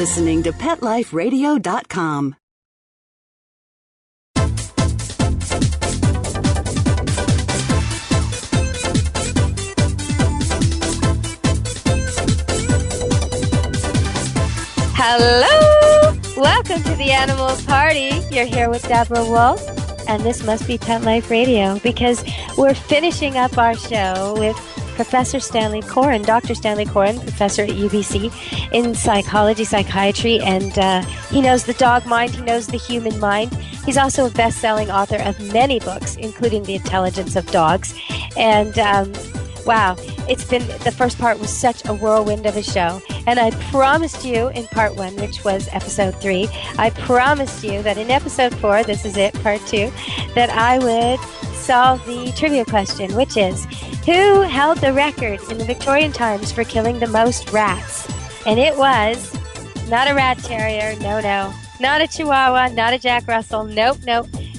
listening to PetLifeRadio.com. Hello! Welcome to the Animal Party. You're here with Deborah Wolfe, and this must be Pet Life Radio because we're finishing up our show with Professor Stanley Coren, Dr. Stanley Coren, professor at UBC in psychology, psychiatry, and he knows the dog mind, he knows the human mind. He's also a best-selling author of many books, including The Intelligence of Dogs. And wow, the first part was such a whirlwind of a show. And I promised you in part 1, which was episode 3, I promised you that in episode 4, this is it, part 2, that I would solve the trivia question, which is, who held the record in the Victorian times for killing the most rats? And it was not a rat terrier, no, not a Chihuahua, not a Jack Russell, nope.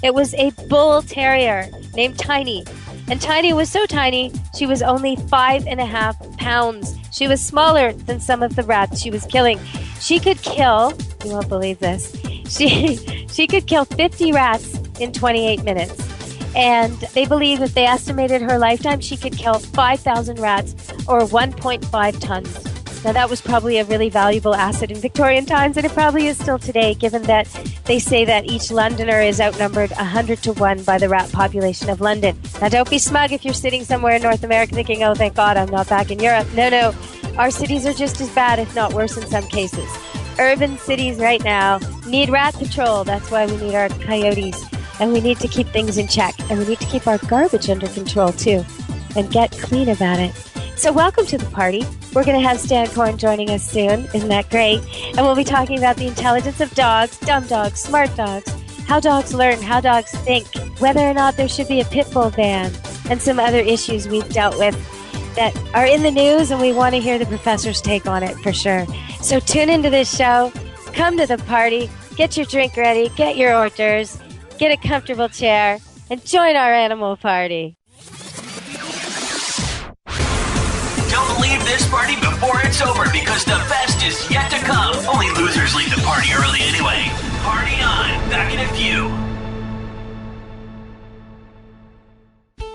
It was a bull terrier named Tiny. And Tiny was so tiny, she was only 5.5 pounds. She was smaller than some of the rats she was killing. She could kill, you won't believe this, she could kill 50 rats in 28 minutes. And they believe if they estimated her lifetime, she could kill 5,000 rats or 1.5 tons. Now, that was probably a really valuable asset in Victorian times, and it probably is still today, given that they say that each Londoner is outnumbered 100 to 1 by the rat population of London. Now, don't be smug if you're sitting somewhere in North America thinking, oh, thank God I'm not back in Europe. No. Our cities are just as bad, if not worse in some cases. Urban cities right now need rat patrol. That's why we need our coyotes. And we need to keep things in check. And we need to keep our garbage under control, too. And get clean about it. So welcome to the party. We're going to have Stan Coren joining us soon. Isn't that great? And we'll be talking about the intelligence of dogs, dumb dogs, smart dogs, how dogs learn, how dogs think, whether or not there should be a pit bull ban, and some other issues we've dealt with that are in the news, and we want to hear the professor's take on it for sure. So tune into this show. Come to the party. Get your drink ready. Get your hors d'oeuvres. Get a comfortable chair and join our animal party. Don't leave this party before it's over because the best is yet to come. Only losers leave the party early anyway. Party on. Back in a few.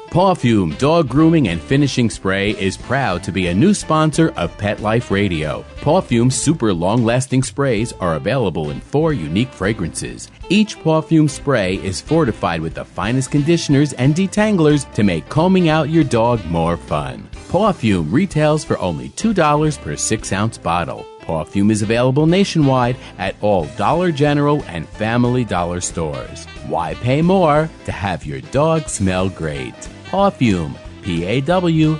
Pawfume Dog Grooming and Finishing Spray is proud to be a new sponsor of Pet Life Radio. Pawfume's super long-lasting sprays are available in 4 unique fragrances. Each Pawfume spray is fortified with the finest conditioners and detanglers to make combing out your dog more fun. Pawfume retails for only $2 per 6-ounce bottle. Pawfume is available nationwide at all Dollar General and Family Dollar stores. Why pay more to have your dog smell great? Pawfume, Pawfume.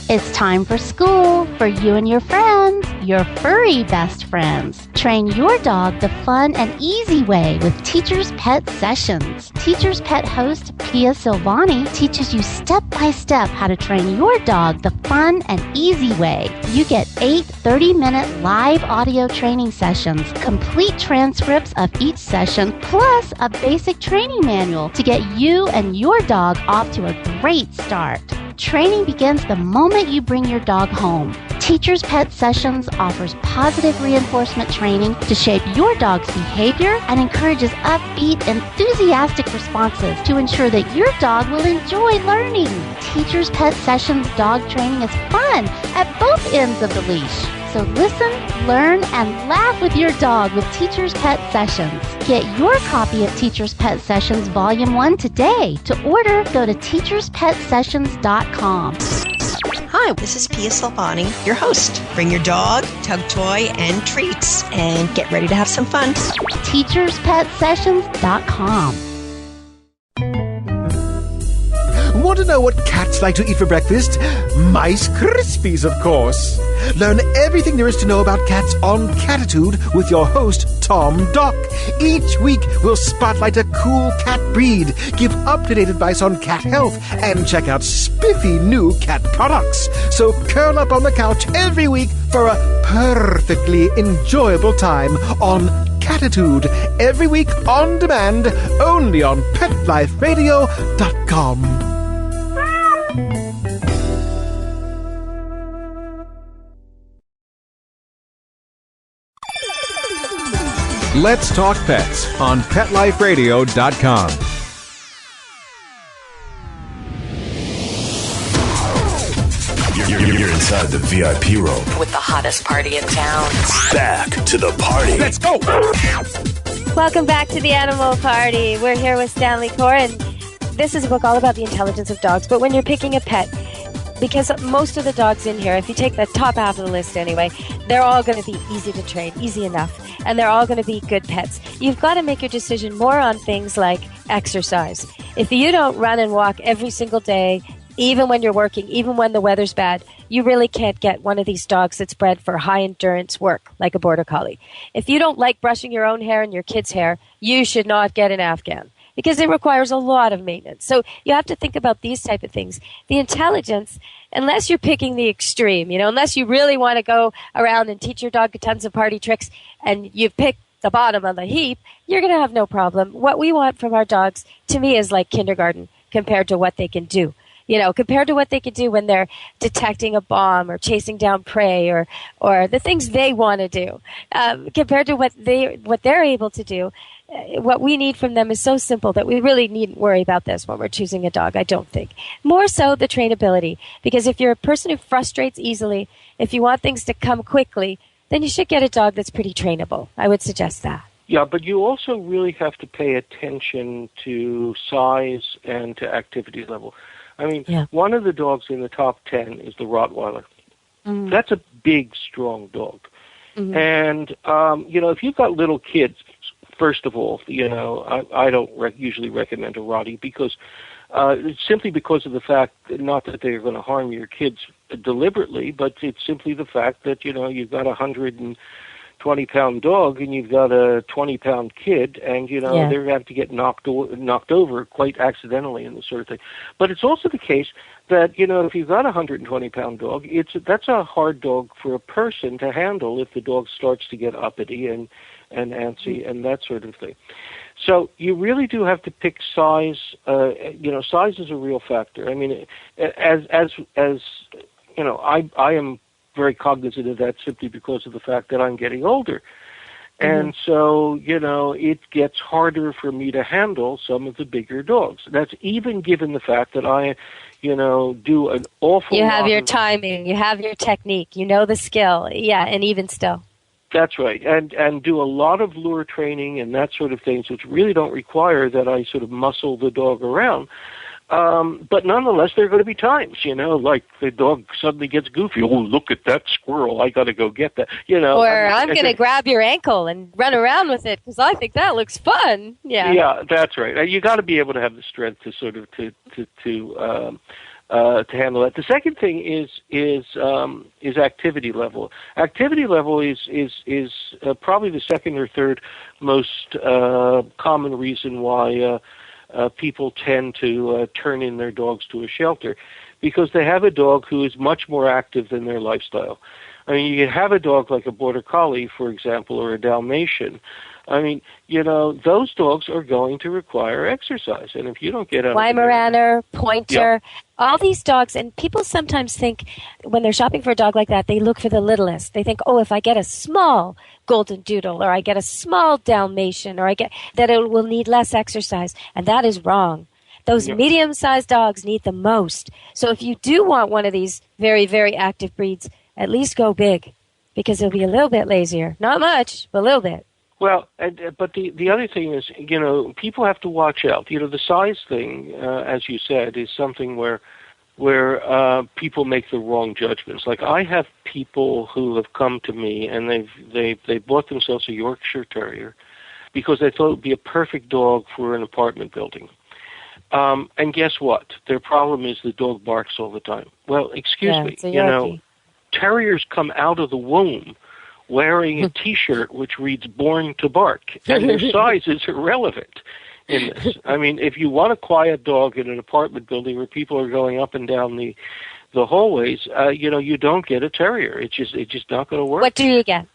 It's time for school for you and your friends, your furry best friends. Train your dog the fun and easy way with Teacher's Pet Sessions. Teacher's Pet host Pia Silvani teaches you step-by-step how to train your dog the fun and easy way. You get 8 30-minute live audio training sessions, complete transcripts of each session, plus a basic training manual to get you and your dog off to a great start. Training begins the moment you bring your dog home. Teacher's Pet Sessions offers positive reinforcement training to shape your dog's behavior and encourages upbeat, enthusiastic responses to ensure that your dog will enjoy learning. Teacher's Pet Sessions dog training is fun at both ends of the leash. So listen, learn, and laugh with your dog with Teacher's Pet Sessions. Get your copy of Teacher's Pet Sessions Volume 1 today. To order, go to teacherspetsessions.com. Hi, this is Pia Silvani, your host. Bring your dog, tug toy, and treats, and get ready to have some fun. teacherspetsessions.com. Want to know what cats like to eat for breakfast? Mice Krispies, of course. Learn everything there is to know about cats on Catitude with your host, Tom Dock. Each week, we'll spotlight a cool cat breed, give up-to-date advice on cat health, and check out spiffy new cat products. So curl up on the couch every week for a perfectly enjoyable time on Catitude. Every week on demand, only on PetLifeRadio.com. Let's Talk Pets on PetLifeRadio.com. You're inside the VIP room With the hottest party in town. Back to the party. Let's go! Welcome back to the Animal Party. We're here with Stanley Coren. This is a book all about the intelligence of dogs, but when you're picking a pet, because most of the dogs in here, if you take the top half of the list anyway, they're all going to be easy to train, easy enough, and they're all going to be good pets. You've got to make your decision more on things like exercise. If you don't run and walk every single day, even when you're working, even when the weather's bad, you really can't get one of these dogs that's bred for high-endurance work, like a Border Collie. If you don't like brushing your own hair and your kids' hair, you should not get an Afghan, because it requires a lot of maintenance. So you have to think about these type of things. The intelligence, unless you're picking the extreme, unless you really want to go around and teach your dog tons of party tricks and you've picked the bottom of the heap, you're going to have no problem. What we want from our dogs, to me, is like kindergarten compared to what they can do. Compared to what they could do when they're detecting a bomb or chasing down prey or the things they want to do, compared to what they're able to do. What we need from them is so simple that we really needn't worry about this when we're choosing a dog, I don't think. More so the trainability, because if you're a person who frustrates easily, if you want things to come quickly, then you should get a dog that's pretty trainable. I would suggest that. Yeah, but you also really have to pay attention to size and to activity level. I mean, One of the dogs in the top 10 is the Rottweiler. Mm-hmm. That's a big, strong dog. Mm-hmm. And, if you've got little kids, first of all, I don't usually recommend a Rottie because simply because of the fact, not that they're going to harm your kids deliberately, but it's simply the fact that, you've got a 120-pound dog and you've got a 20-pound kid, and they're going to have to get knocked over quite accidentally and this sort of thing. But it's also the case that if you've got a 120-pound dog, that's a hard dog for a person to handle if the dog starts to get uppity and antsy and that sort of thing. So you really do have to pick size. Size is a real factor. I mean, as I am very cognizant of that simply because of the fact that I'm getting older. And so, it gets harder for me to handle some of the bigger dogs. That's even given the fact that I, do an awful lot. You have your timing, you have your technique, the skill. Yeah, and even still. That's right. And do a lot of lure training and that sort of things, which really don't require that I sort of muscle the dog around. But nonetheless, there are going to be times, like the dog suddenly gets goofy. Oh, look at that squirrel. I got to go get that, Or I'm going to grab your ankle and run around with it because I think that looks fun. Yeah. Yeah, that's right. You got to be able to have the strength to sort of to handle that. The second thing is activity level. Activity level is probably the second or third most common reason why people tend to turn in their dogs to a shelter, because they have a dog who is much more active than their lifestyle. I mean, you can have a dog like a Border Collie, for example, or a Dalmatian. I mean, those dogs are going to require exercise, and if you don't get out Weimaraner, Pointer, all these dogs, and people sometimes think when they're shopping for a dog like that, they look for the littlest. They think, if I get a small Golden Doodle, or I get a small Dalmatian, or I get that it will need less exercise, and that is wrong. Those medium-sized dogs need the most. So if you do want one of these very, very active breeds, at least go big, because it'll be a little bit lazier. Not much, but a little bit. Well, but the other thing is, people have to watch out. The size thing, as you said, is something where people make the wrong judgments. Like, I have people who have come to me and they bought themselves a Yorkshire Terrier because they thought it would be a perfect dog for an apartment building. And guess what? Their problem is the dog barks all the time. Well, excuse me, terriers come out of the womb wearing a T-shirt which reads "Born to Bark," and their size is irrelevant in this. I mean, if you want a quiet dog in an apartment building where people are going up and down the hallways, you don't get a terrier. It's just not going to work. What do you get?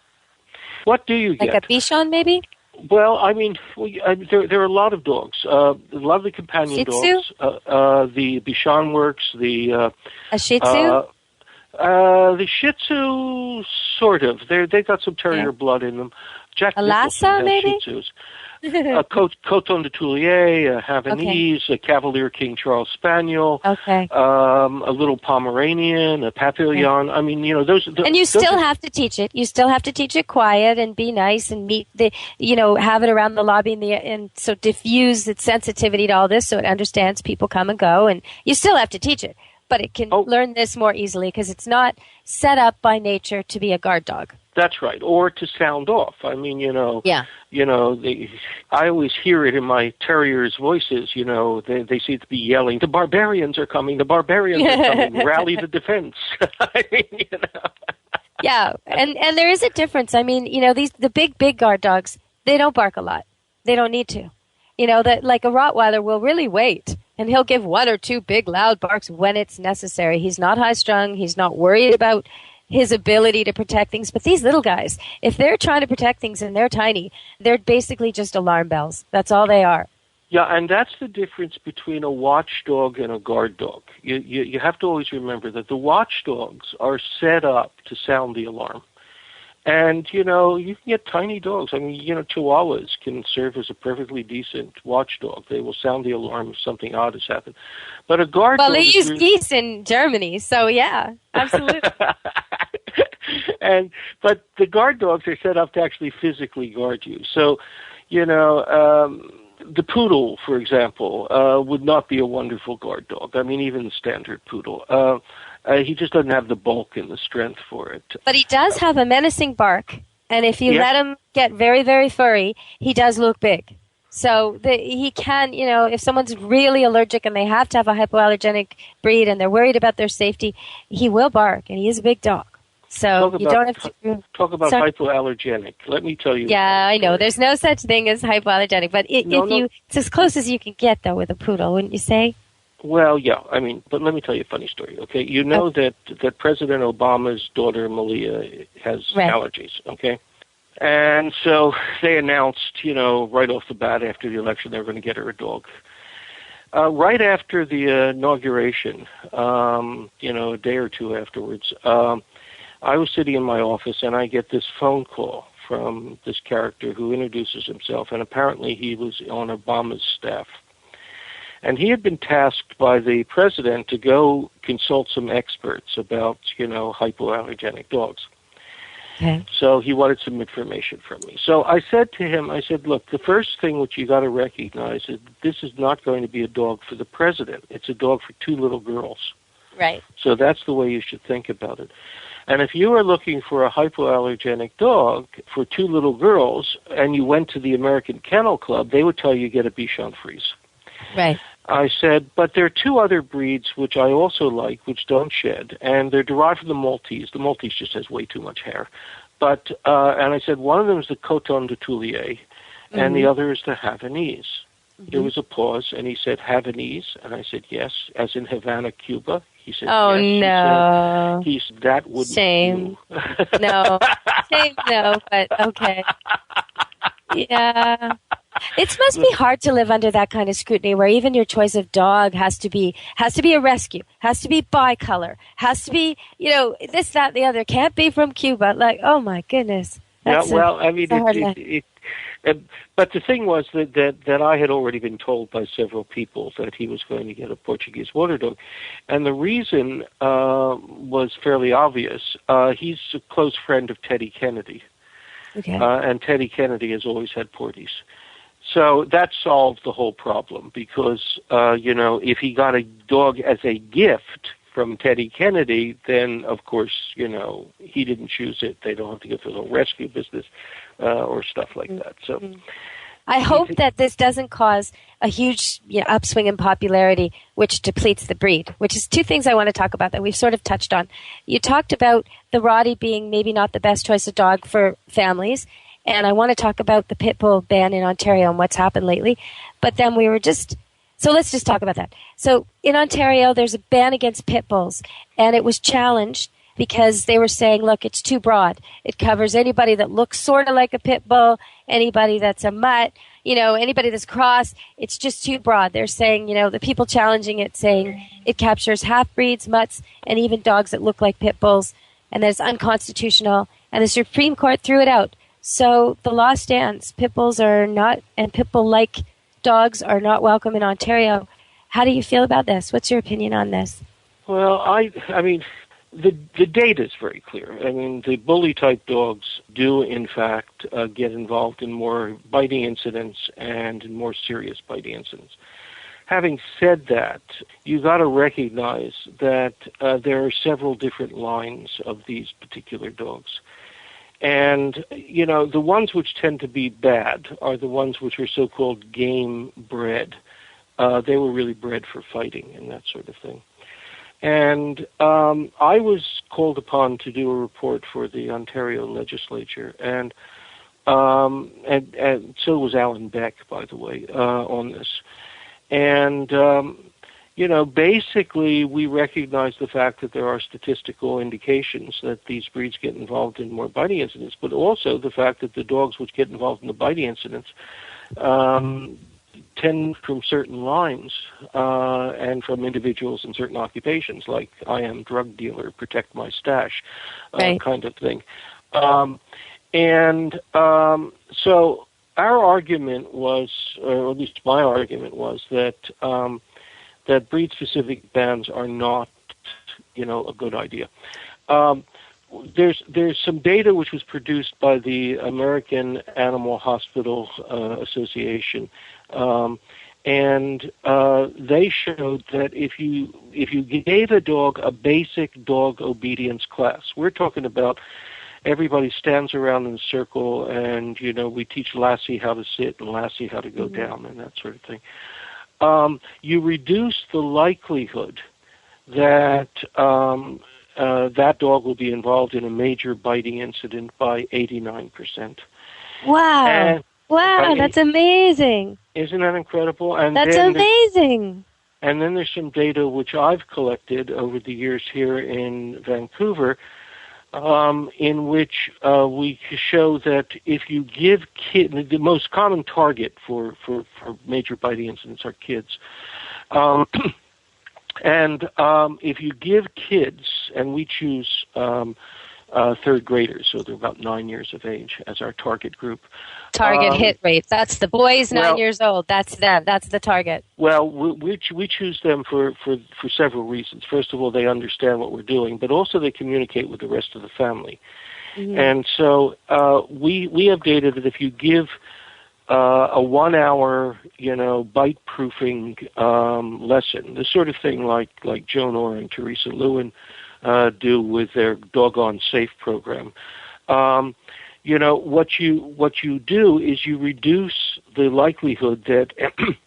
What do you get? Like a Bichon, maybe? Well, I mean, there are a lot of dogs. A lot of the companion dogs. The Bichon works. A Shih Tzu. The Shih Tzu, sort of. They got some terrier blood in them. Jack a Nicholson Lhasa, has maybe? Shih Tzus. A Coton de Toulier, a Havanese, a Cavalier King Charles Spaniel, a little Pomeranian, a Papillon. I mean, those. And you still have to teach it. You still have to teach it quiet and be nice and meet have it around the lobby and so diffuse its sensitivity to all this so it understands people come and go. And you still have to teach it, but it can learn this more easily because it's not set up by nature to be a guard dog. That's right, or to sound off. I mean, I always hear it in my terriers' voices. They seem to be yelling, "The barbarians are coming! The barbarians are coming! Rally the defense!" I mean, Yeah, and there is a difference. I mean, the big guard dogs, they don't bark a lot. They don't need to. That like a Rottweiler will really wait, and he'll give one or two big loud barks when it's necessary. He's not high-strung. He's not worried about his ability to protect things. But these little guys, if they're trying to protect things and they're tiny, they're basically just alarm bells. That's all they are. Yeah, and that's the difference between a watchdog and a guard dog. You have to always remember that the watchdogs are set up to sound the alarm. And, you can get tiny dogs. I mean, Chihuahuas can serve as a perfectly decent watchdog. They will sound the alarm if something odd has happened. But a guard dog... Well, they use geese in Germany, so yeah, absolutely. But the guard dogs are set up to actually physically guard you. So, the poodle, for example, would not be a wonderful guard dog. I mean, even the standard poodle. He just doesn't have the bulk and the strength for it. But he does have a menacing bark, and if you let him get very, very furry, he does look big. So he can, if someone's really allergic and they have to have a hypoallergenic breed and they're worried about their safety, he will bark, and he is a big dog. So you don't have to... Talk about hypoallergenic. Let me tell you. Yeah, I know. There's no such thing as hypoallergenic, but it's as close as you can get, though, with a poodle, wouldn't you say? Well, yeah. I mean, but let me tell you a funny story, okay? You know that President Obama's daughter, Malia, has allergies, okay? And so they announced, right off the bat after the election, they were going to get her a dog. Right after the inauguration, a day or two afterwards, I was sitting in my office and I get this phone call from this character who introduces himself, and apparently he was on Obama's staff. And he had been tasked by the president to go consult some experts about, hypoallergenic dogs. Okay. So he wanted some information from me. So I said to him, look, the first thing which you got to recognize is this is not going to be a dog for the president. It's a dog for two little girls. Right. So that's the way you should think about it. And if you are looking for a hypoallergenic dog for two little girls and you went to the American Kennel Club, they would tell you get a Bichon Frise. Right. I said, but there are two other breeds which I also like, which don't shed, and they're derived from the Maltese. The Maltese just has way too much hair. But and I said, one of them is the Coton de Toulier, and the other is the Havanese. There was a pause, and he said, Havanese? And I said, yes, as in Havana, Cuba. He said, oh, yes. no. He said, that wouldn't Shame. do. No. Shame, no, but okay. Yeah. It must be hard to live under that kind of scrutiny where even your choice of dog has to be a rescue, has to be bicolor, has to be, this, that, the other. Can't be from Cuba. Like, oh, my goodness. But the thing was that I had already been told by several people that he was going to get a Portuguese water dog. And the reason was fairly obvious. He's a close friend of Teddy Kennedy. Okay. And Teddy Kennedy has always had Porties. So that solved the whole problem because, if he got a dog as a gift from Teddy Kennedy, then, of course, he didn't choose it. They don't have to go through the rescue business or stuff like that. So, I hope that this doesn't cause a huge upswing in popularity, which depletes the breed, which is two things I want to talk about that we've sort of touched on. You talked about the Rottie being maybe not the best choice of dog for families, and I want to talk about the pit bull ban in Ontario and what's happened lately. But then so let's just talk about that. So in Ontario, there's a ban against pit bulls, and it was challenged because they were saying, look, it's too broad. It covers anybody that looks sort of like a pit bull, anybody that's a mutt, anybody that's cross. It's just too broad. They're saying, the people challenging it saying it captures half-breeds, mutts, and even dogs that look like pit bulls, and that it's unconstitutional. And the Supreme Court threw it out. So the law stands. Pit bulls are not, and pit bull-like dogs are not welcome in Ontario. How do you feel about this? What's your opinion on this? Well, I mean, the data is very clear. I mean, the bully-type dogs do, in fact, get involved in more biting incidents and in more serious biting incidents. Having said that, you got to recognize that there are several different lines of these particular dogs. And, you know, the ones which tend to be bad are the ones which are so-called game bred. They were really bred for fighting and that sort of thing. And I was called upon to do a report for the Ontario legislature, and so was Alan Beck, by the way, on this. And, you know, basically we recognize the fact that there are statistical indications that these breeds get involved in more biting incidents, but also the fact that the dogs which get involved in the biting incidents tend from certain lines and from individuals in certain occupations, like I am drug dealer, protect my stash, kind of thing. So our argument was, or at least my argument was, that that breed-specific bans are not, you know, a good idea. There's some data which was produced by the American Animal Hospital Association, and they showed that if you gave a dog a basic dog obedience class, we're talking about everybody stands around in a circle, and, you know, we teach Lassie how to sit and Lassie how to go down and that sort of thing. You reduce the likelihood that that dog will be involved in a major biting incident by 89%. Wow. Wow, that's amazing. Isn't that incredible? And that's amazing. And then there's some data which I've collected over the years here in Vancouver, in which we show that if you give kids, the most common target for major biting incidents are kids. And if you give kids, and we choose third graders, so they're about 9 years of age as our target group. Target hit rate. That's the boys 9 years old. That's them. That's the target. Well, we choose them for several reasons. First of all, they understand what we're doing, but also they communicate with the rest of the family. Mm-hmm. And so we have data that if you give a 1 hour, you know, bite proofing lesson, the sort of thing like Joan Orr and Teresa Lewin do with their Doggone Safe program. You know, what you do is you reduce the likelihood that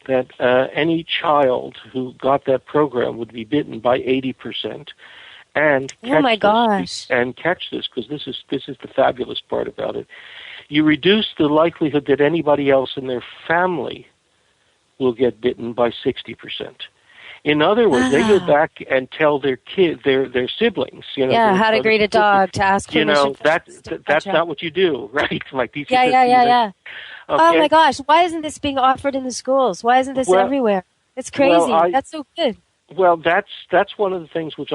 that any child who got that program would be bitten by 80%. And catch this, because this is the fabulous part about it. You reduce the likelihood that anybody else in their family will get bitten by 60%. In other words, they go back and tell their their siblings, you know. How to greet a dog, to ask permission. You know, that's not what you do, right? Like these. Yeah. Okay. Oh my gosh, why isn't this being offered in the schools? Why isn't this everywhere? It's crazy. That's so good. Well, that's one of the things which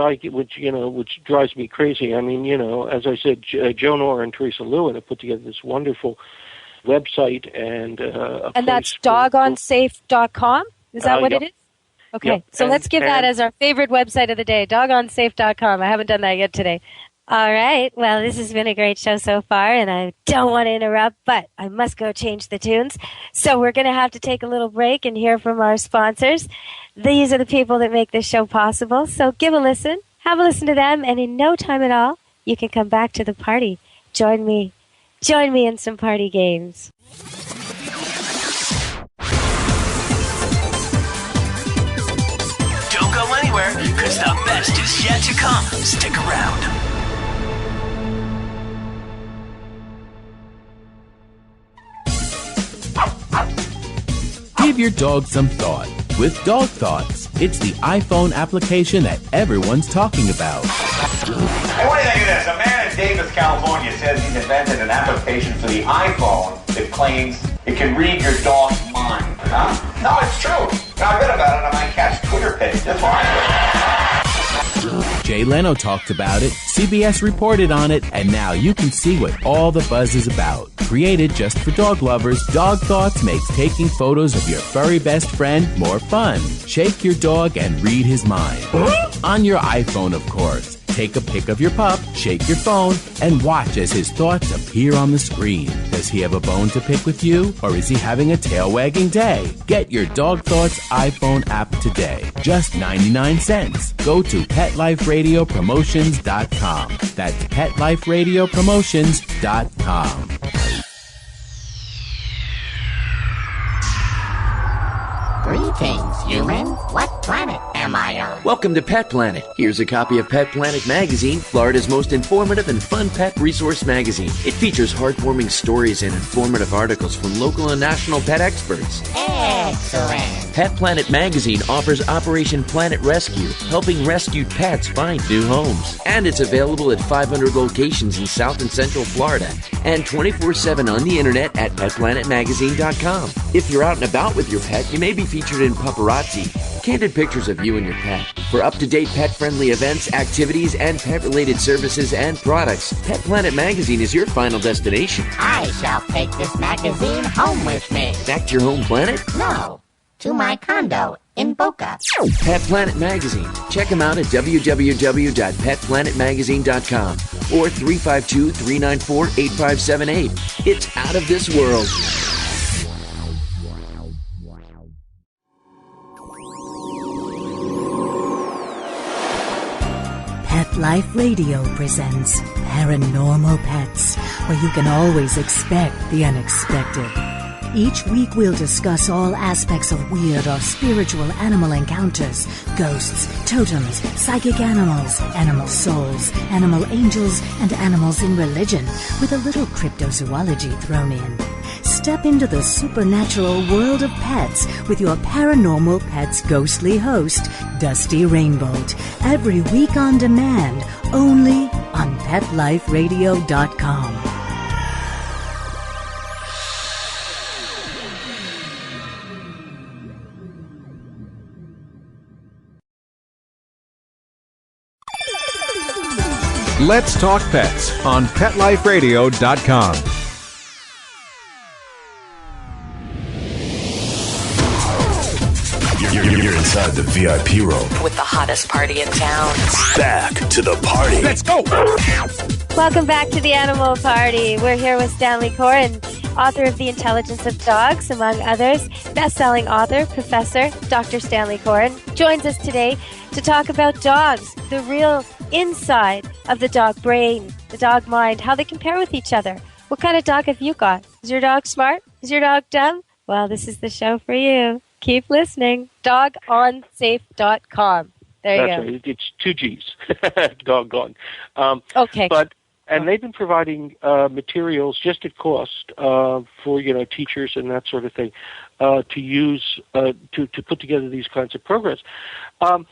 drives me crazy. I mean, you know, as I said, Joan Orr and Teresa Lewin have put together this wonderful website and that's doggonsafe.com. Is that what it is? Okay, yep. So let's give that as our favorite website of the day, doggonsafe.com. I haven't done that yet today. All right. Well, this has been a great show so far, and I don't want to interrupt, but I must go change the tunes. So we're going to have to take a little break and hear from our sponsors. These are the people that make this show possible. So give a listen, have a listen to them, and in no time at all, you can come back to the party. Join me in some party games. Don't go anywhere, because the best is yet to come. Stick around. Give your dog some thought with Dog Thoughts. It's the iPhone application that everyone's talking about. Hey, what do you think of this? A man in Davis, California says he's invented an application for the iPhone that claims it can read your dog's mind. Huh? No, it's true. I read about it on my cat's Twitter page. That's why Jay Leno talked about it, CBS reported on it, and now you can see what all the buzz is about. Created just for dog lovers, Dog Thoughts makes taking photos of your furry best friend more fun. Shake your dog and read his mind. On your iPhone, of course. Take a pic of your pup, shake your phone, and watch as his thoughts appear on the screen. Does he have a bone to pick with you, or is he having a tail-wagging day? Get your Dog Thoughts iPhone app today. Just 99 cents. Go to PetLifeRadioPromotions.com. That's PetLifeRadioPromotions.com. Greetings, humans. What planet am I on? Welcome to Pet Planet. Here's a copy of Pet Planet Magazine, Florida's most informative and fun pet resource magazine. It features heartwarming stories and informative articles from local and national pet experts. Excellent. Pet Planet Magazine offers Operation Planet Rescue, helping rescued pets find new homes. And it's available at 500 locations in South and Central Florida and 24/7 on the internet at PetPlanetMagazine.com. If you're out and about with your pet, you may be featured in Paparazzi, candid pictures of you and your pet. For up-to-date pet-friendly events, activities, and pet-related services and products, Pet Planet Magazine is your final destination. I shall take this magazine home with me. Back to your home planet? No, to my condo in Boca. Pet Planet Magazine. Check them out at www.petplanetmagazine.com or 352-394-8578. It's out of this world. Pet Life Radio presents Paranormal Pets, where you can always expect the unexpected. Each week we'll discuss all aspects of weird or spiritual animal encounters, ghosts, totems, psychic animals, animal souls, animal angels, and animals in religion, with a little cryptozoology thrown in. Step into the supernatural world of pets with your Paranormal Pets ghostly host, Dusty Rainbolt, every week on demand, only on PetLifeRadio.com. Let's Talk Pets on PetLifeRadio.com. You're inside the VIP room. With the hottest party in town. Back to the party. Let's go! Welcome back to the Animal Party. We're here with Stanley Coren, author of The Intelligence of Dogs, among others. Best-selling author, Professor Dr. Stanley Coren, joins us today to talk about dogs, the real inside of the dog brain, the dog mind, how they compare with each other. What kind of dog have you got? Is your dog smart? Is your dog dumb? Well, this is the show for you. Keep listening. DogOnSafe.com. There you go. Right. It's 2 G's. Doggone. Okay. And they've been providing materials just at cost for teachers and that sort of thing to use to put together these kinds of programs. And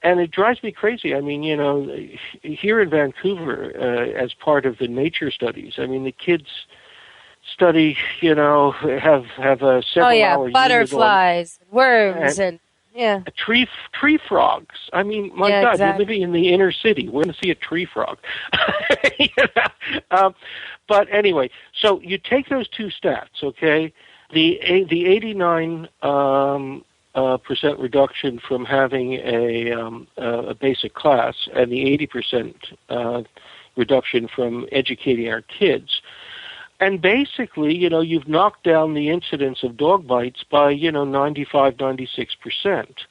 it drives me crazy. I mean, here in Vancouver, as part of the nature studies, I mean, the kids study, have a several-hour butterflies, worms, and tree frogs. I mean, my God, exactly. You're living in the inner city. We're going to see a tree frog. But anyway, so you take those two stats, okay? The 89% reduction from having a basic class, and the 80% reduction from educating our kids. And basically, you've knocked down the incidence of dog bites by, 95, 96%.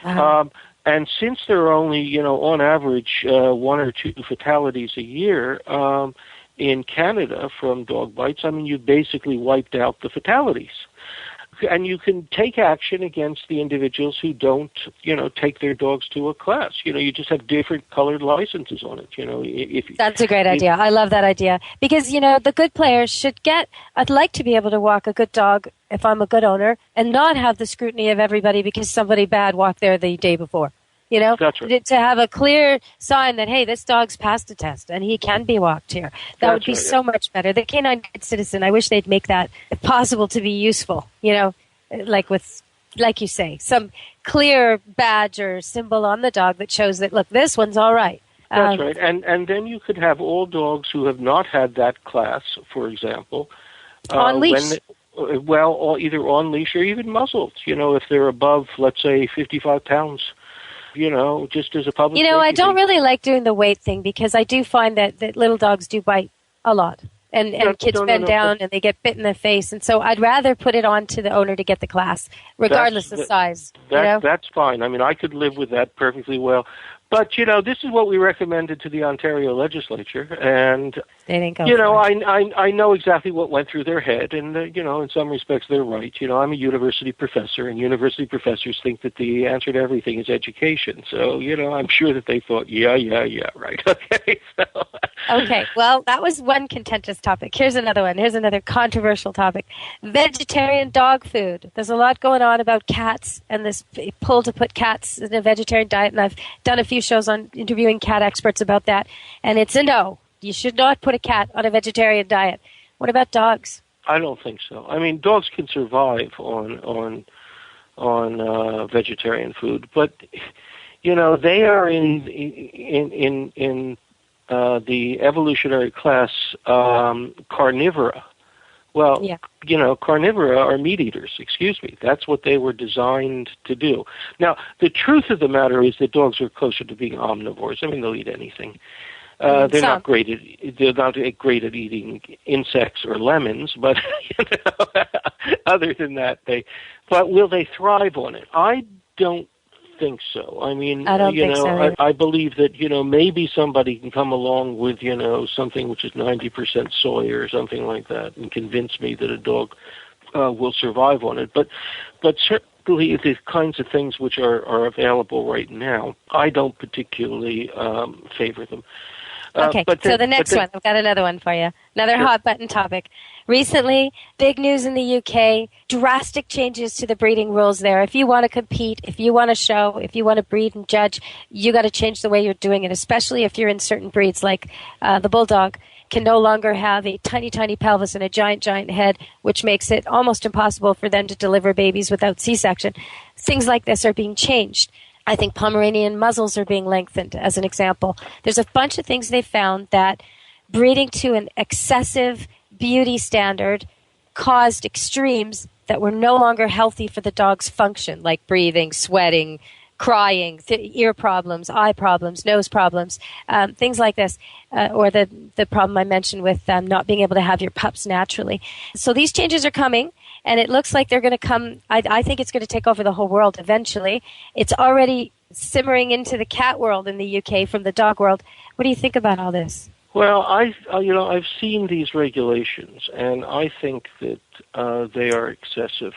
And since there are only, on average, 1 or 2 fatalities a year in Canada from dog bites, I mean, you've basically wiped out the fatalities. And you can take action against the individuals who don't, take their dogs to a class. You just have different colored licenses on it. That's a great idea. I love that idea because the good players should get. I'd like to be able to walk a good dog if I'm a good owner and not have the scrutiny of everybody because somebody bad walked there the day before. That's right. To have a clear sign that, hey, this dog's passed a test and he can be walked here. That would be so much better. The Canine Good Citizen, I wish they'd make that, if possible, to be useful, like you say, some clear badge or symbol on the dog that shows that, look, this one's all right. That's right. And then you could have all dogs who have not had that class, for example. On leash. Or either on leash or even muzzled, if they're above, let's say, 55 pounds, just as a public safety I don't thing. really like doing the weight thing because I do find that little dogs do bite a lot. And kids bend down and they get bit in the face. And so I'd rather put it on to the owner to get the class, regardless of size. That's fine. I mean, I could live with that perfectly well. But, this is what we recommended to the Ontario legislature. And, they didn't go I know exactly what went through their head. And, in some respects, they're right. I'm a university professor, and university professors think that the answer to everything is education. So, I'm sure that they thought, yeah, right. Okay. Okay. Well, that was one contentious topic. Here's another one. Here's another controversial topic. Vegetarian dog food. There's a lot going on about cats and this pull to put cats in a vegetarian diet. And I've done a few shows on interviewing cat experts about that, and it's a no. You should not put a cat on a vegetarian diet. What about dogs? I don't think so. I mean, dogs can survive on vegetarian food, but they are in the evolutionary class carnivora. Well, carnivora are meat eaters, excuse me. That's what they were designed to do. Now, the truth of the matter is that dogs are closer to being omnivores. I mean, they'll eat anything. They're not great at eating insects or lemons, but other than that, but will they thrive on it? I don't think so. I mean, I don't think so. I believe that, maybe somebody can come along with, something which is 90% soy or something like that and convince me that a dog will survive on it. But certainly the kinds of things which are available right now, I don't particularly favor them. Okay, so the next one, I've got another one for you. Another hot button topic. Recently, big news in the UK, drastic changes to the breeding rules there. If you want to compete, if you want to show, if you want to breed and judge, you got to change the way you're doing it, especially if you're in certain breeds like the bulldog can no longer have a tiny, tiny pelvis and a giant, giant head, which makes it almost impossible for them to deliver babies without C-section. Things like this are being changed. I think Pomeranian muzzles are being lengthened, as an example. There's a bunch of things they found that breeding to an excessive beauty standard caused extremes that were no longer healthy for the dog's function, like breathing, sweating, crying, ear problems, eye problems, nose problems, things like this, or the problem I mentioned with not being able to have your pups naturally. So these changes are coming. And it looks like they're going to come, I think it's going to take over the whole world eventually. It's already simmering into the cat world in the UK from the dog world. What do you think about all this? Well, I've seen these regulations, and I think that they are excessive.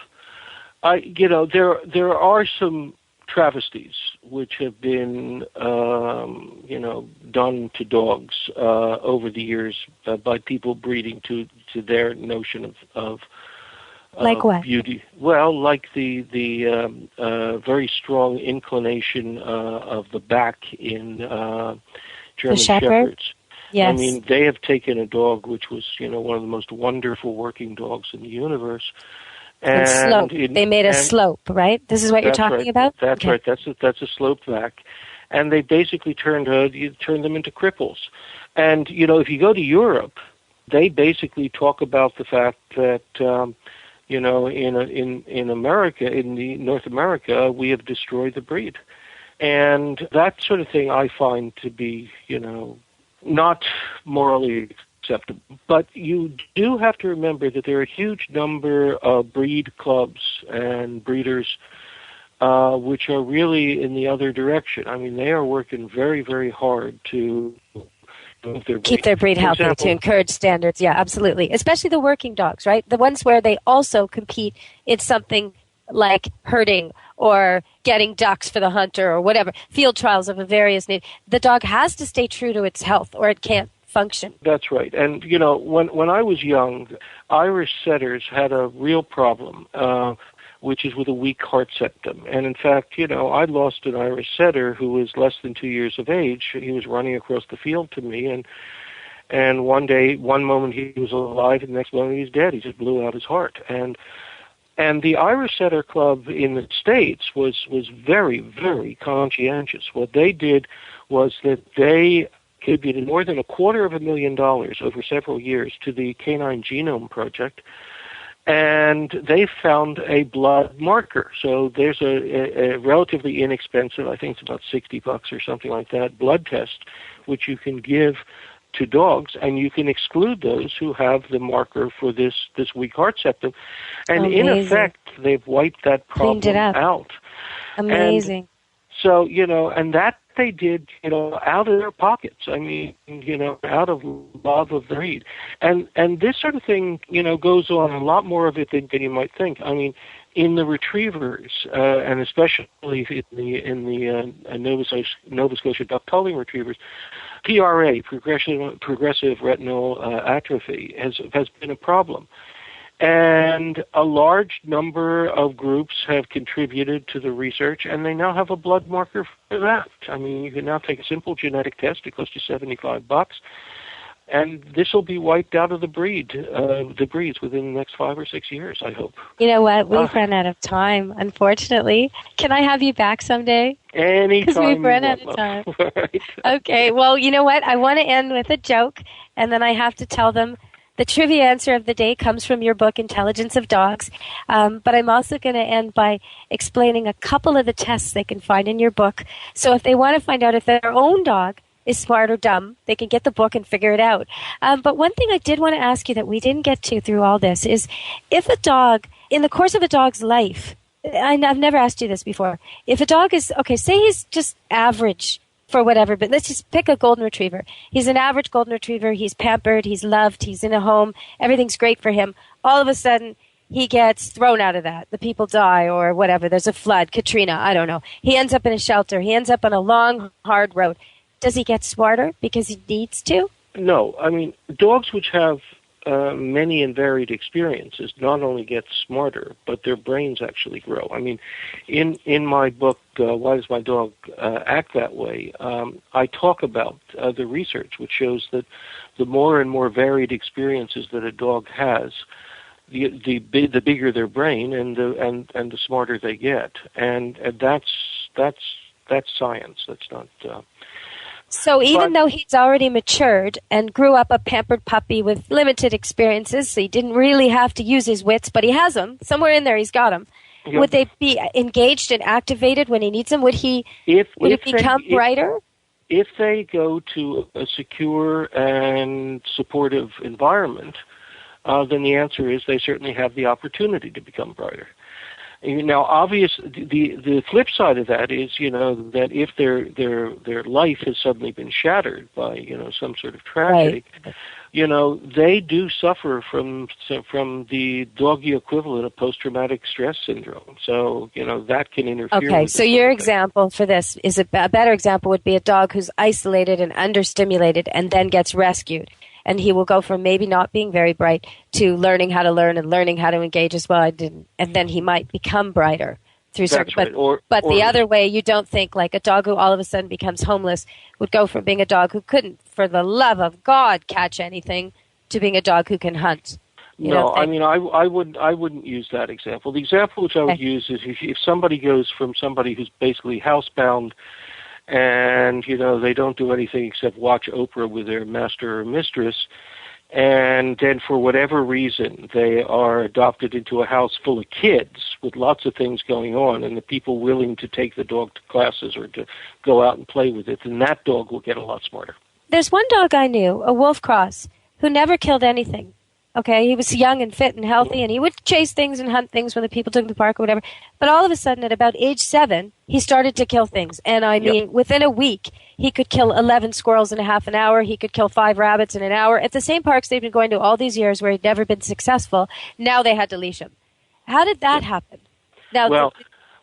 There are some travesties which have been, done to dogs over the years by people breeding to their notion of like what? Beauty. Well, like the very strong inclination of the back in German Shepherds. Yes. I mean, they have taken a dog which was, one of the most wonderful working dogs in the universe. And slope. They made a slope, right? This is what you're talking about? That's right. That's a sloped back. And they basically turned them into cripples. And, if you go to Europe, they basically talk about the fact that, in America, in North America, we have destroyed the breed. And that sort of thing I find to be, not morally acceptable. But you do have to remember that there are a huge number of breed clubs and breeders which are really in the other direction. I mean, they are working very, very hard to keep their breed healthy, to encourage standards. Yeah, absolutely. Especially the working dogs, right? The ones where they also compete in something like herding or getting ducks for the hunter or whatever, field trials of a various nature. The dog has to stay true to its health or it can't function. That's right. And, when I was young, Irish setters had a real problem, which is with a weak heart septum. And in fact, I lost an Irish setter who was less than 2 years of age. He was running across the field to me, and one moment he was alive, and the next moment he was dead. He just blew out his heart. And the Irish Setter Club in the States was very, very conscientious. What they did was that they contributed more than $250,000 over several years to the Canine Genome Project, and they found a blood marker. So there's a relatively inexpensive, I think it's about $60 or something like that, blood test, which you can give to dogs, and you can exclude those who have the marker for this weak heart septum. And in effect, they've wiped that problem out. Amazing. And so, and that they did, out of their pockets. I mean, out of love of the breed. And this sort of thing, goes on, a lot more of it than you might think. I mean, in the retrievers, and especially in the Nova Scotia duck culling retrievers, PRA, progressive retinal atrophy, has been a problem. And a large number of groups have contributed to the research, and they now have a blood marker for that. I mean, you can now take a simple genetic test. It costs you $75, and this will be wiped out of the breeds within the next 5 or 6 years, I hope. You know what? We've run out of time, unfortunately. Can I have you back someday? Anytime. Because we've run out of time. Right. Okay. Well, you know what? I want to end with a joke, and then I have to tell them the trivia answer of the day comes from your book, Intelligence of Dogs. But I'm also going to end by explaining a couple of the tests they can find in your book. So if they want to find out if their own dog is smart or dumb, they can get the book and figure it out. But one thing I did want to ask you that we didn't get to through all this is if a dog, in the course of a dog's life, and I've never asked you this before, if a dog is, say he's just average for whatever, but let's just pick a golden retriever. He's an average golden retriever. He's pampered. He's loved. He's in a home. Everything's great for him. All of a sudden, he gets thrown out of that. The people die or whatever. There's a flood, Katrina, I don't know. He ends up in a shelter. He ends up on a long, hard road. Does he get smarter because he needs to? No. I mean, dogs which have many and varied experiences not only get smarter, but their brains actually grow. I mean, in my book, Why Does My Dog Act That Way, I talk about the research, which shows that the more and more varied experiences that a dog has, the bigger their brain and the smarter they get. And that's science. That's not. So even though he's already matured and grew up a pampered puppy with limited experiences, so he didn't really have to use his wits, but he has them. Somewhere in there he's got them. Yep. Would they be engaged and activated when he needs them? Would he become brighter? If they go to a secure and supportive environment, then the answer is they certainly have the opportunity to become brighter. Now, the flip side of that is, that if their life has suddenly been shattered by, some sort of tragedy, right. They do suffer from the doggy equivalent of post-traumatic stress syndrome. So, that can interfere. Okay, so your example for this is a better example would be a dog who's isolated and understimulated and then gets rescued. And he will go from maybe not being very bright to learning how to learn and learning how to engage as well. And then he might become brighter through certain. Right. But the other way, you don't think like a dog who all of a sudden becomes homeless would go from being a dog who couldn't, for the love of God, catch anything to being a dog who can hunt. No, I mean I wouldn't use that example. The example which I would use is if somebody goes from somebody who's basically housebound and, they don't do anything except watch Oprah with their master or mistress, and then for whatever reason they are adopted into a house full of kids with lots of things going on and the people willing to take the dog to classes or to go out and play with it, then that dog will get a lot smarter. There's one dog I knew, a wolf cross, who never killed anything. Okay, he was young and fit and healthy, and he would chase things and hunt things when the people took him to the park or whatever. But all of a sudden, at about age 7, he started to kill things. And I mean, within a week, he could kill 11 squirrels in a half an hour. He could kill 5 rabbits in an hour. At the same parks they've been going to all these years where he'd never been successful, now they had to leash him. How did that happen? Now,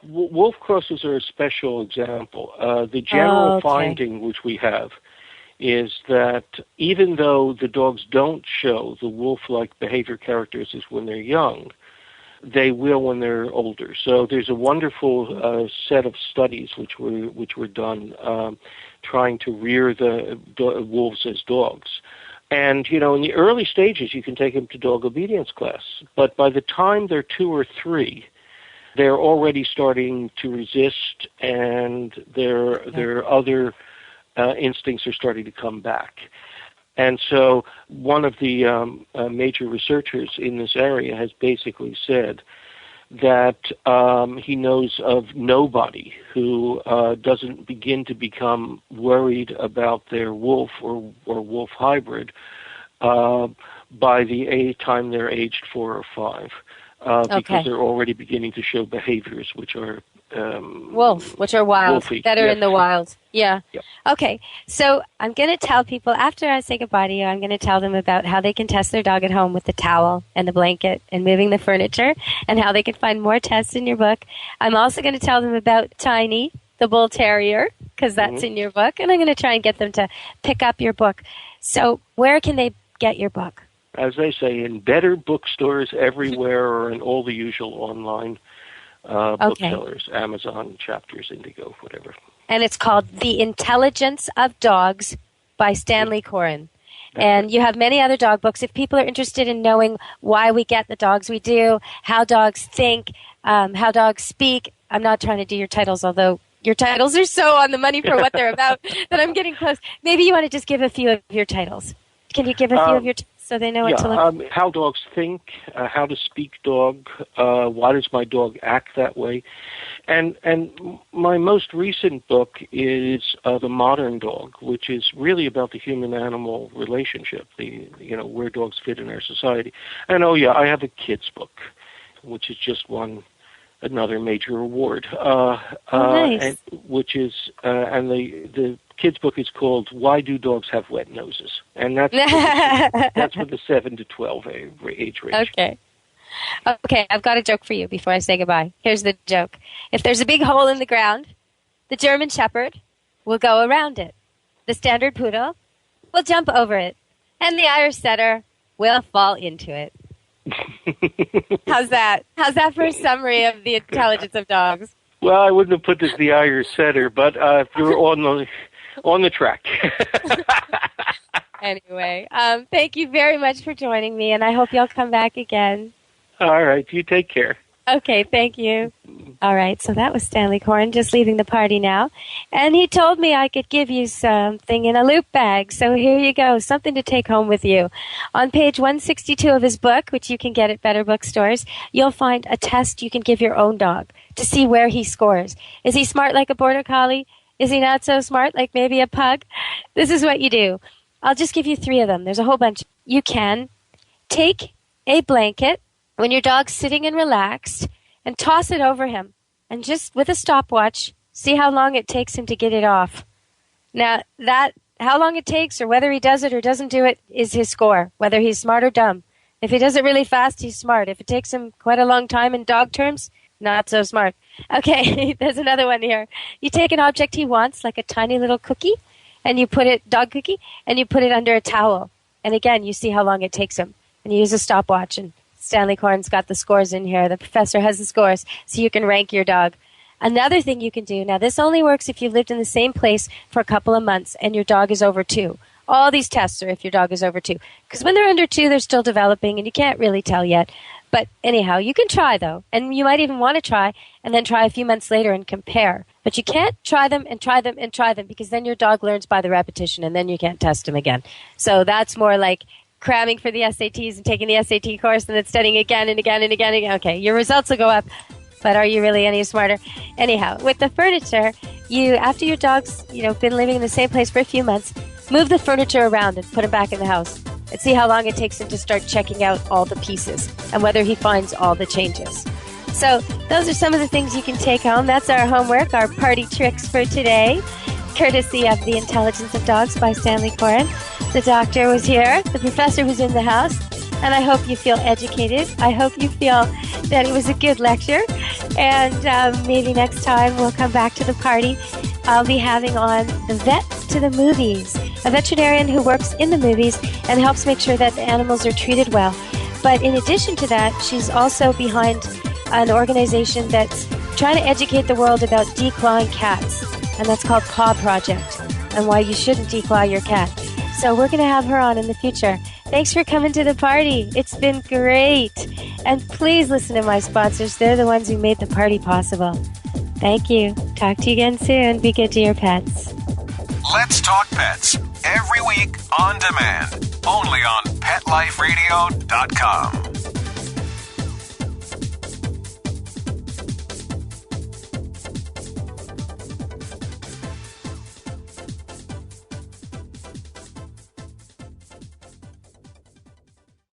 wolf crosses are a special example. The general finding which we have is that even though the dogs don't show the wolf-like behavior characteristics when they're young, they will when they're older. So there's a wonderful set of studies which were done trying to rear the wolves as dogs. And, in the early stages, you can take them to dog obedience class. But by the time they're 2 or 3, they're already starting to resist, and there are other instincts are starting to come back. And so one of the major researchers in this area has basically said that he knows of nobody who doesn't begin to become worried about their wolf or wolf hybrid by the time they're aged 4 or 5, because they're already beginning to show behaviors which are which are wild, wolfy. that are in the wild. Yeah. Yep. Okay, so I'm going to tell people, after I say goodbye to you, I'm going to tell them about how they can test their dog at home with the towel and the blanket and moving the furniture, and how they can find more tests in your book. I'm also going to tell them about Tiny, the bull terrier, because that's in your book, and I'm going to try and get them to pick up your book. So where can they get your book? As they say, in better bookstores everywhere, or in all the usual online booksellers, Amazon, Chapters, Indigo, whatever. And it's called The Intelligence of Dogs by Stanley Coren. And you have many other dog books. If people are interested in knowing why we get the dogs we do, how dogs think, how dogs speak, I'm not trying to do your titles, although your titles are so on the money for what they're about that I'm getting close. Maybe you want to just give a few of your titles. Can you give a few of your titles so they know what to look for? How dogs think, how to speak dog, why does my dog act that way? And my most recent book is The Modern Dog, which is really about the human-animal relationship, where dogs fit in our society. And I have a kids book, which has just won another major award. Nice. And the kids book is called Why Do Dogs Have Wet Noses? And that's for the 7 to 12 age range. Okay, I've got a joke for you before I say goodbye. Here's the joke. If there's a big hole in the ground, the German Shepherd will go around it. The Standard Poodle will jump over it. And the Irish Setter will fall into it. How's that? How's that for a summary of the intelligence of dogs? Well, I wouldn't have put this the Irish Setter, but you're on the track. Anyway, thank you very much for joining me, and I hope you'll come back again. All right, you take care. Okay, thank you. All right, so that was Stanley Coren just leaving the party now. And he told me I could give you something in a loop bag. So here you go, something to take home with you. On page 162 of his book, which you can get at better bookstores, you'll find a test you can give your own dog to see where he scores. Is he smart like a border collie? Is he not so smart like maybe a pug? This is what you do. I'll just give you 3 of them. There's a whole bunch. You can take a blanket when your dog's sitting and relaxed, and toss it over him, and just with a stopwatch, see how long it takes him to get it off. Now, how long it takes, or whether he does it or doesn't do it, is his score, whether he's smart or dumb. If he does it really fast, he's smart. If it takes him quite a long time in dog terms, not so smart. Okay, there's another one here. You take an object he wants, like a tiny little cookie, and you put it, dog cookie, and you put it under a towel. And again, you see how long it takes him. And you use a stopwatch, and Stanley Coren's got the scores in here. The professor has the scores, so you can rank your dog. Another thing you can do, now this only works if you've lived in the same place for a couple of months and your dog is over 2. All these tests are if your dog is over 2. Because when they're under 2, they're still developing, and you can't really tell yet. But anyhow, you can try, though. And you might even want to try, and then try a few months later and compare. But you can't try them and try them and try them, because then your dog learns by the repetition, and then you can't test him again. So that's more like cramming for the SATs and taking the SAT course and then studying again and again and again and again. Okay, your results will go up, but are you really any smarter? Anyhow, with the furniture, after your dog's been living in the same place for a few months, move the furniture around and put him back in the house and see how long it takes him to start checking out all the pieces and whether he finds all the changes. So those are some of the things you can take home. That's our homework, our party tricks for today, courtesy of The Intelligence of Dogs by Stanley Coren. The doctor was here, the professor was in the house, and I hope you feel educated. I hope you feel that it was a good lecture, and maybe next time we'll come back to the party. I'll be having on the vet to the movies, a veterinarian who works in the movies and helps make sure that the animals are treated well. But in addition to that, she's also behind an organization that's trying to educate the world about declawing cats, and that's called Paw Project, and why you shouldn't declaw your cat. So we're going to have her on in the future. Thanks for coming to the party. It's been great. And please listen to my sponsors. They're the ones who made the party possible. Thank you. Talk to you again soon. Be good to your pets. Let's Talk Pets. Every week on demand. Only on PetLifeRadio.com.